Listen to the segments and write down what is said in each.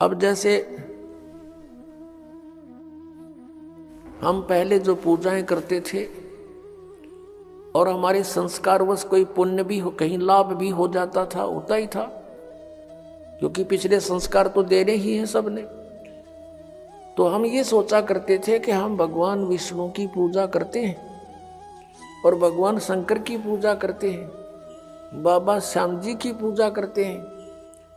अब जैसे हम पहले जो पूजाएं करते थे और हमारे संस्कारवश कोई पुण्य भी हो, कहीं लाभ भी हो जाता था, होता ही था, क्योंकि पिछले संस्कार तो देने ही हैं सबने। तो हम ये सोचा करते थे कि हम भगवान विष्णु की पूजा करते हैं और भगवान शंकर की पूजा करते हैं, बाबा श्याम जी की पूजा करते हैं,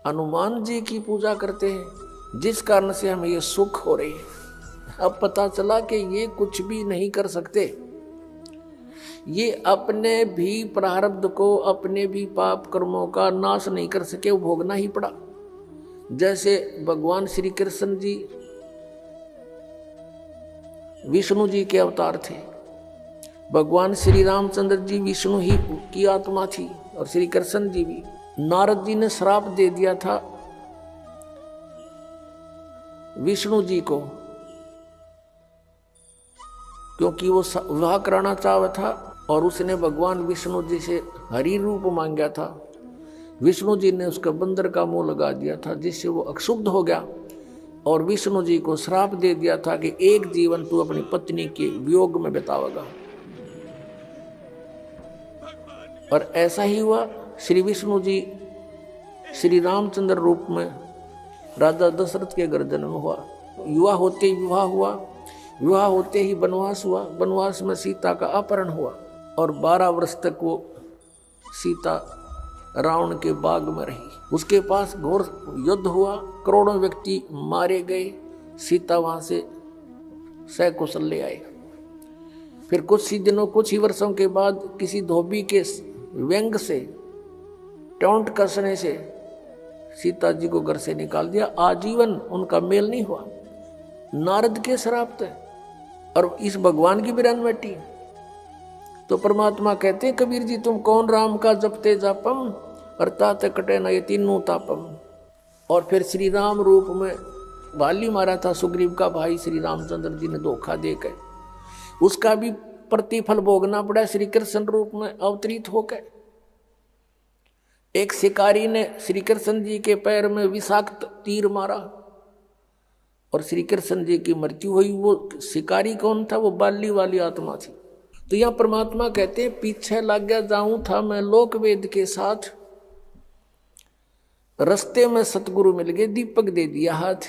हनुमान जी की पूजा करते हैं, जिस कारण से हमें ये सुख हो रही है। अब पता चला कि ये कुछ भी नहीं कर सकते, ये अपने भी प्रारब्ध को, अपने भी पाप कर्मों का नाश नहीं कर सके, वो भोगना ही पड़ा। जैसे भगवान श्री कृष्ण जी विष्णु जी के अवतार थे, भगवान श्री रामचंद्र जी विष्णु ही की आत्मा थी और श्री कृष्ण जी भी। नारद जी ने श्राप दे दिया था विष्णु जी को, क्योंकि वो विवाह कराना चाहता था और उसने भगवान विष्णु जी से हरि रूप मांगा था। विष्णु जी ने उसका बंदर का मुंह लगा दिया था, जिससे वो अक्षुब्ध हो गया और विष्णु जी को श्राप दे दिया था कि एक जीवन तू अपनी पत्नी के वियोग में बितावेगा। और ऐसा ही हुआ। श्री विष्णु जी श्री रामचंद्र रूप में राजा दशरथ के घर जन्म हुआ। युवा होते ही विवाह हुआ, विवाह होते ही वनवास हुआ, वनवास में सीता का अपहरण हुआ और 12 वर्ष तक वो सीता रावण के बाग में रही। उसके पास घोर युद्ध हुआ, करोड़ों व्यक्ति मारे गए, सीता वहां से सकुशल ले आए। फिर कुछ ही दिनों, कुछ ही वर्षों के बाद किसी धोबी के व्यंग से, टोंट कसने से सीता जी को घर से निकाल दिया। आजीवन उनका मेल नहीं हुआ, नारद के श्राप थे और इस भगवान की बिरन बैठी। तो परमात्मा कहते हैं कबीर जी, तुम कौन राम का जपते जापम अर्थात कटे न ये तीनों तापम। और फिर श्री राम रूप में बाली मारा था सुग्रीव का भाई श्री रामचंद्र जी ने धोखा देकर, उसका भी प्रतिफल भोगना पड़ा श्री कृष्ण रूप में अवतरित होकर। एक शिकारी ने श्री कृष्ण जी के पैर में विषाक्त तीर मारा और श्री कृष्ण जी की मृत्यु हुई। वो शिकारी कौन था? वो बाली वाली आत्मा थी। तो यह परमात्मा कहते हैं, पीछे लग गया जाऊं था मैं लोक वेद के साथ, रस्ते में सतगुरु मिल गए, दीपक दे दिया हाथ।